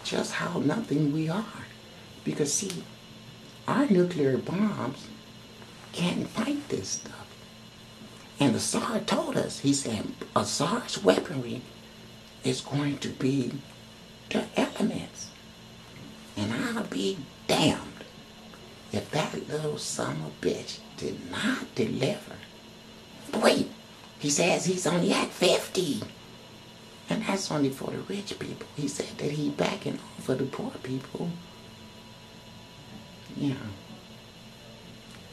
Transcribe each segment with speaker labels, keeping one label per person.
Speaker 1: just how nothing we are. Because see, our nuclear bombs can't fight this stuff. And the Tsar told us, he said, a Tsar's weaponry is going to be the elements. And I'll be damned if that little son of a bitch did not deliver. But wait, he says he's only at 50. And that's only for the rich people. He said that he backing off for the poor people. You know,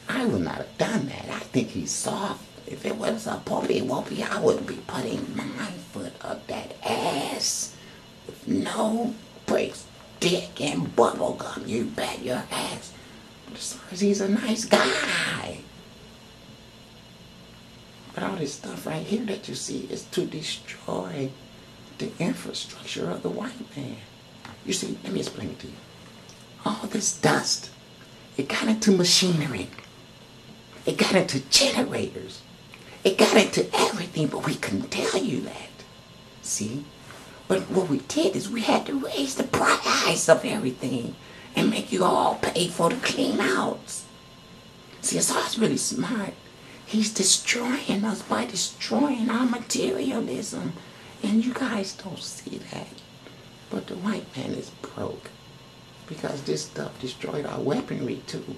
Speaker 1: I would not have done that. I think he's soft. If it was a poppy-whoppy, I would be putting my foot up that ass with no brakes, dick, and bubble gum. You bet your ass. But as far as he's a nice guy. But all this stuff right here that you see is to destroy the infrastructure of the white man. You see, let me explain it to you. All this dust, it got into machinery. It got into generators. It got into everything, but we couldn't tell you that. See? But what we did is we had to raise the price of everything and make you all pay for the clean outs. See, Assad's really smart. He's destroying us by destroying our materialism. And you guys don't see that. But the white man is broke. Because this stuff destroyed our weaponry too.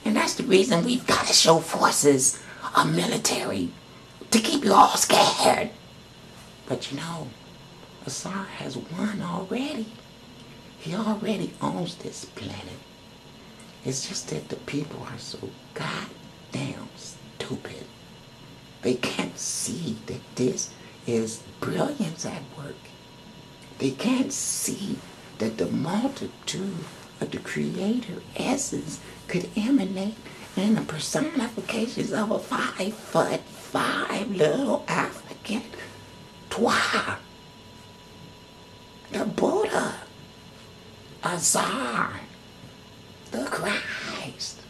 Speaker 1: And that's the reason we've got to show forces, a military, to keep you all scared. But you know, Assad has won already. He already owns this planet. It's just that the people are so goddamn stupid. They can't see that this is brilliance at work. They can't see that the multitude of the Creator essence could emanate in the personifications of a 5'5" little African twat. The Buddha, Azar, the Christ.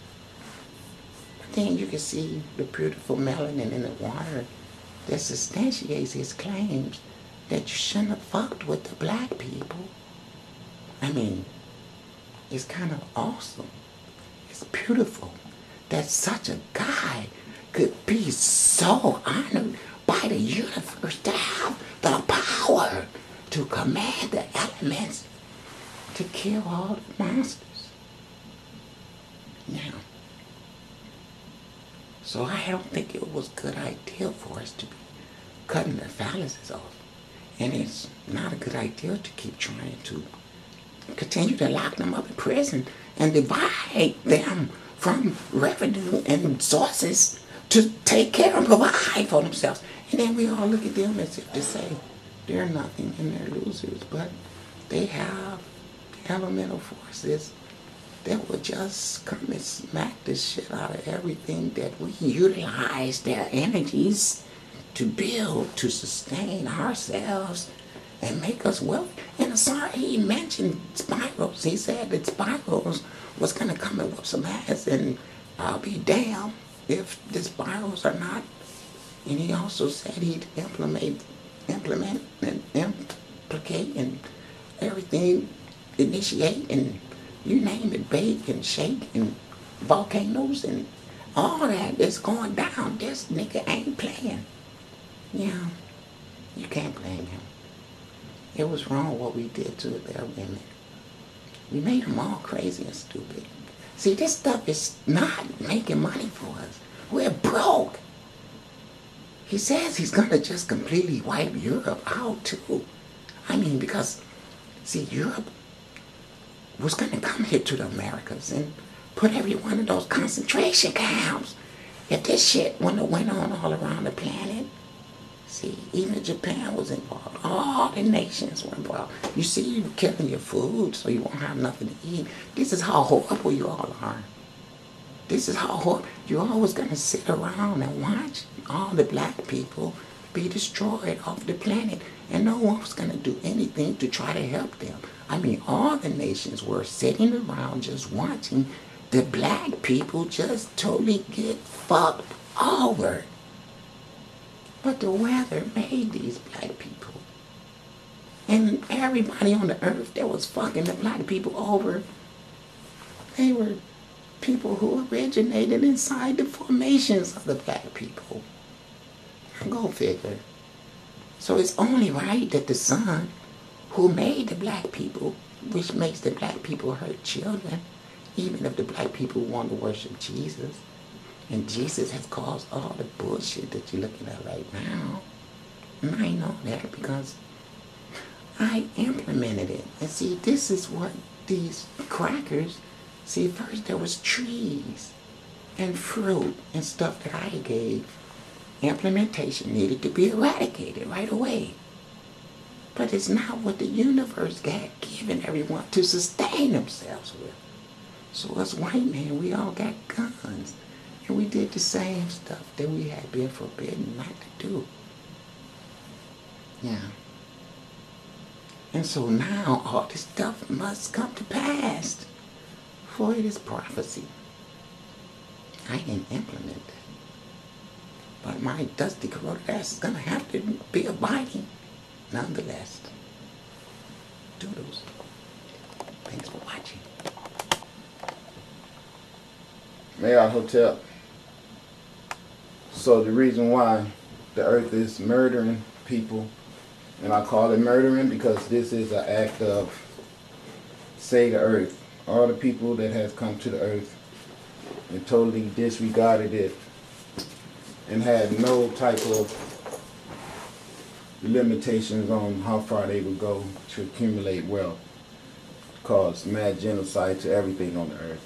Speaker 1: But then you can see the beautiful melanin in the water that substantiates his claims that you shouldn't have fucked with the black people. I mean, it's kind of awesome. It's beautiful that such a guy could be so honored by the universe to have the power to command the elements to kill all the monsters. Now, so I don't think it was a good idea for us to be cutting their phalluses off. And it's not a good idea to keep trying to continue to lock them up in prison and divide them from revenue and sources to take care and provide for themselves. And then we all look at them as if to say they're nothing and they're losers, but they have elemental forces that will just come and smack the shit out of everything that we utilize their energies to build, to sustain ourselves and make us wealthy. And sorry, he mentioned spirals. He said that spirals was going to come and whoop some ass, and I'll be damned if the spirals are not. And he also said he'd implement and implicate and everything, initiate and you name it, bake and shake and volcanoes and all that is going down. This nigga ain't playing. Yeah, you can't blame him. It was wrong what we did to their women. We made them all crazy and stupid. See, this stuff is not making money for us. We're broke. He says he's gonna just completely wipe Europe out too. I mean, because, see, Europe was gonna come here to the Americas and put every one of those concentration camps. If this shit wouldn't have went on all around the planet, see, even Japan was involved. All the nations were involved. You see, you're killing your food so you won't have nothing to eat. This is how horrible you all are. This is how horrible. You're always going to sit around and watch all the black people be destroyed off the planet. And no one was going to do anything to try to help them. I mean, all the nations were sitting around just watching the black people just totally get fucked over. But the weather made these black people. And everybody on the earth that was fucking the black people over, they were people who originated inside the formations of the black people. Go figure. So it's only right that the son who made the black people, which makes the black people hurt children, even if the black people want to worship Jesus, and Jesus has caused all the bullshit that you're looking at right now. And I know that because I implemented it. And see, this is what these crackers, see, first there was trees and fruit and stuff that I gave. Implementation needed to be eradicated right away. But it's not what the universe got given everyone to sustain themselves with. So us white men, we all got guns. And we did the same stuff that we had been forbidden not to do. Yeah. And so now all this stuff must come to pass. For it is prophecy. I didn't implement that. But my dusty corroded ass is going to have to be abiding nonetheless. Doodles. Thanks for watching.
Speaker 2: Marriott Hotel. So the reason why the earth is murdering people, and I call it murdering because this is an act of save the earth. All the people that has come to the earth and totally disregarded it and had no type of limitations on how far they would go to accumulate wealth, caused mad genocide to everything on the earth,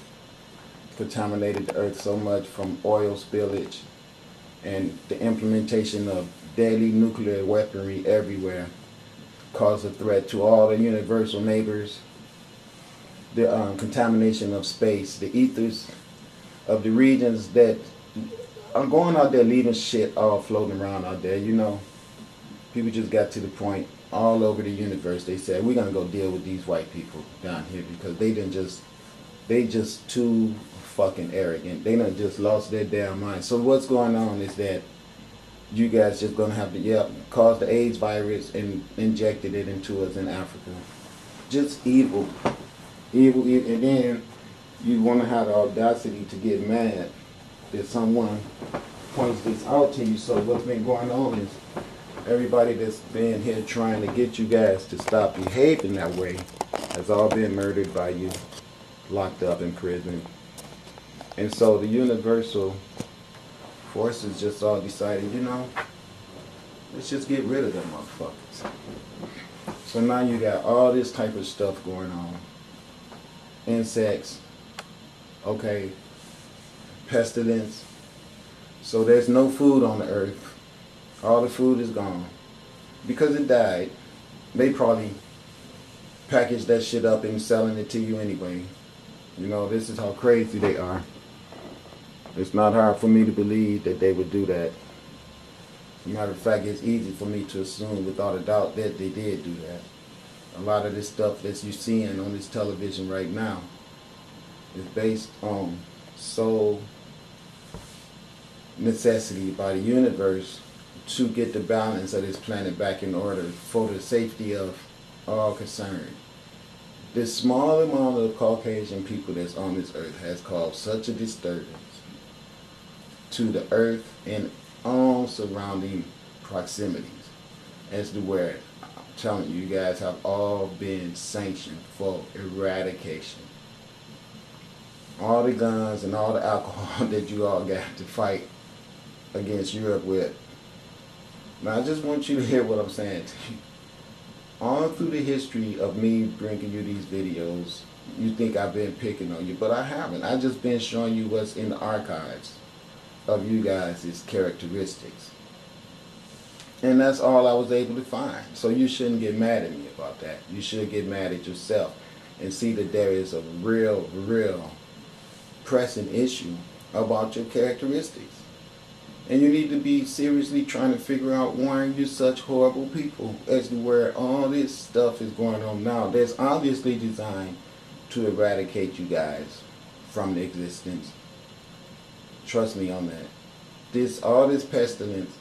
Speaker 2: contaminated the earth so much from oil spillage and the implementation of deadly nuclear weaponry everywhere, caused a threat to all the universal neighbors, the contamination of space, the ethers of the regions that I'm going out there leaving shit all floating around out there, you know. People just got to the point all over the universe. They said, we're going to go deal with these white people down here because they just too fucking arrogant. They done just lost their damn mind. So what's going on is that you guys just going to have to, cause the AIDS virus and injected it into us in Africa. Just evil. Evil. And then you want to have the audacity to get mad that someone points this out to you. So what's been going on is everybody that's been here trying to get you guys to stop behaving that way has all been murdered by you, locked up in prison. And so the universal forces just all decided, you know, let's just get rid of them motherfuckers. So now you got all this type of stuff going on. Insects, okay, pestilence. So there's no food on the earth. All the food is gone. Because it died, they probably packaged that shit up and selling it to you anyway. You know, this is how crazy they are. It's not hard for me to believe that they would do that. Matter of fact, it's easy for me to assume without a doubt that they did do that. A lot of this stuff that you're seeing on this television right now is based on sole necessity by the universe to get the balance of this planet back in order for the safety of all concerned. This small amount of Caucasian people that's on this earth has caused such a disturbance to the earth and all surrounding proximities as to where, I'm telling you, you guys have all been sanctioned for eradication. All the guns and all the alcohol that you all got to fight against Europe with. Now I just want you to hear what I'm saying to you. All through the history of me bringing you these videos, you think I've been picking on you, but I haven't. I've just been showing you what's in the archives of you guys' characteristics. And that's all I was able to find. So you shouldn't get mad at me about that. You should get mad at yourself and see that there is a real pressing issue about your characteristics. And you need to be seriously trying to figure out why you're such horrible people as to where all this stuff is going on now. That's obviously designed to eradicate you guys from existence. Trust me on that. All this pestilence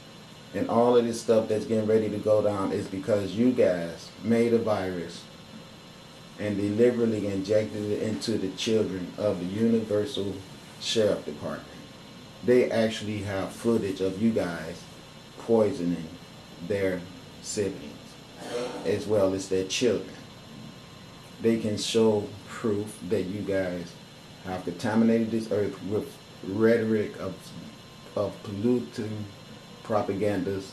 Speaker 2: and all of this stuff that's getting ready to go down is because you guys, made a virus and deliberately injected it into the children of the Universal Sheriff Department. They actually have footage of you guys poisoning their siblings as well as their children. They can show proof that you guys have contaminated this earth with rhetoric of polluting propagandas,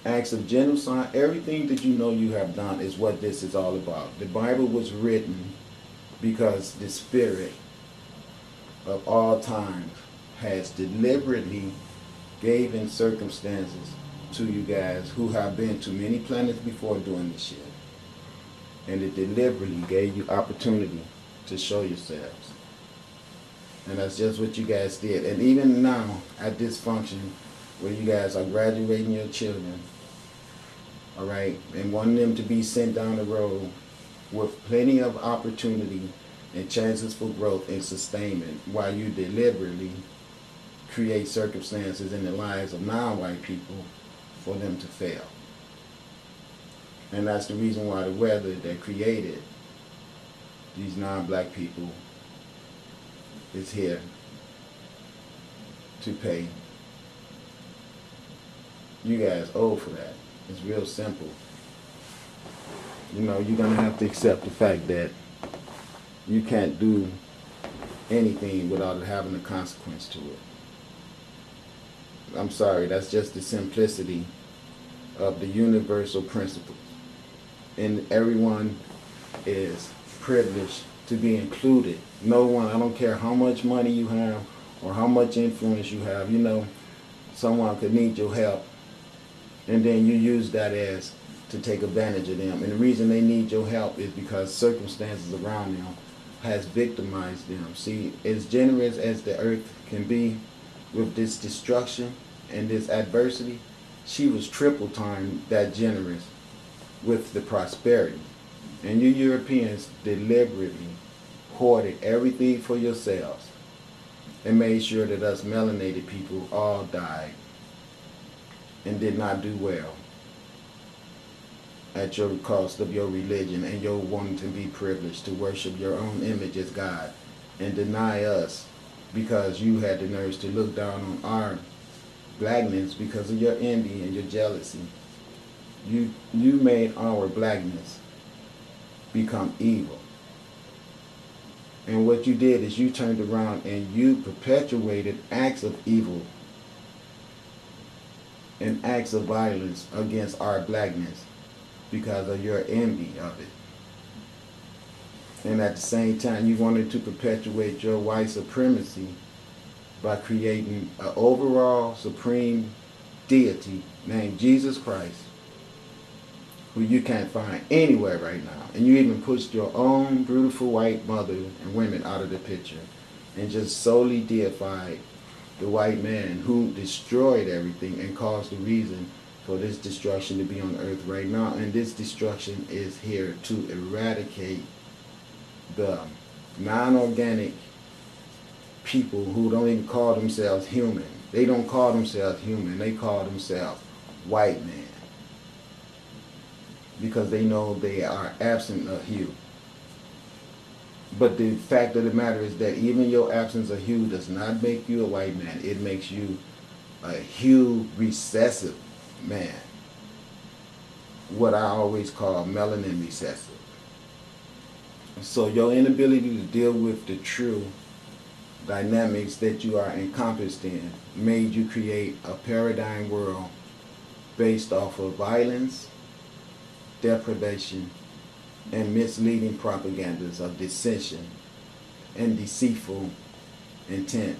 Speaker 2: acts of genocide. Everything that you know you have done is what this is all about. The Bible was written because the Spirit of all times has deliberately given circumstances to you guys who have been to many planets before doing this shit. And it deliberately gave you opportunity to show yourselves. And that's just what you guys did. And even now, at this function, where you guys are graduating your children, all right, and wanting them to be sent down the road with plenty of opportunity and chances for growth and sustainment, while you deliberately create circumstances in the lives of non-white people for them to fail. And that's the reason why the weather that created these non-black people is here to pay. You guys owe for that. It's real simple. You know, you're going to have to accept the fact that you can't do anything without it having a consequence to it. I'm sorry, that's just the simplicity of the universal principles. And everyone is privileged to be included. No one, I don't care how much money you have or how much influence you have, you know, someone could need your help, and then you use that as to take advantage of them. And the reason they need your help is because circumstances around them has victimized them. See, as generous as the earth can be with this destruction and this adversity, she was triple time that generous with the prosperity. And you Europeans deliberately hoarded everything for yourselves and made sure that us melanated people all died and did not do well at your cost of your religion and your wanting to be privileged to worship your own image as God and deny us because you had the nerves to look down on our blackness because of your envy and your jealousy. You made our blackness become evil. And what you did is you turned around and you perpetuated acts of evil and acts of violence against our blackness because of your envy of it. And at the same time, you wanted to perpetuate your white supremacy by creating an overall supreme deity named Jesus Christ, who you can't find anywhere right now. And you even pushed your own beautiful white mother and women out of the picture and just solely deified the white man who destroyed everything and caused the reason for this destruction to be on earth right now. And this destruction is here to eradicate the non-organic people who don't even call themselves human. They don't call themselves human. They call themselves white man, because they know they are absent of hue. But the fact of the matter is that even your absence of hue does not make you a white man. It makes you a hue recessive man. What I always call melanin recessive. So your inability to deal with the true dynamics that you are encompassed in made you create a paradigm world based off of violence, deprivation, and misleading propagandas of dissension and deceitful intent.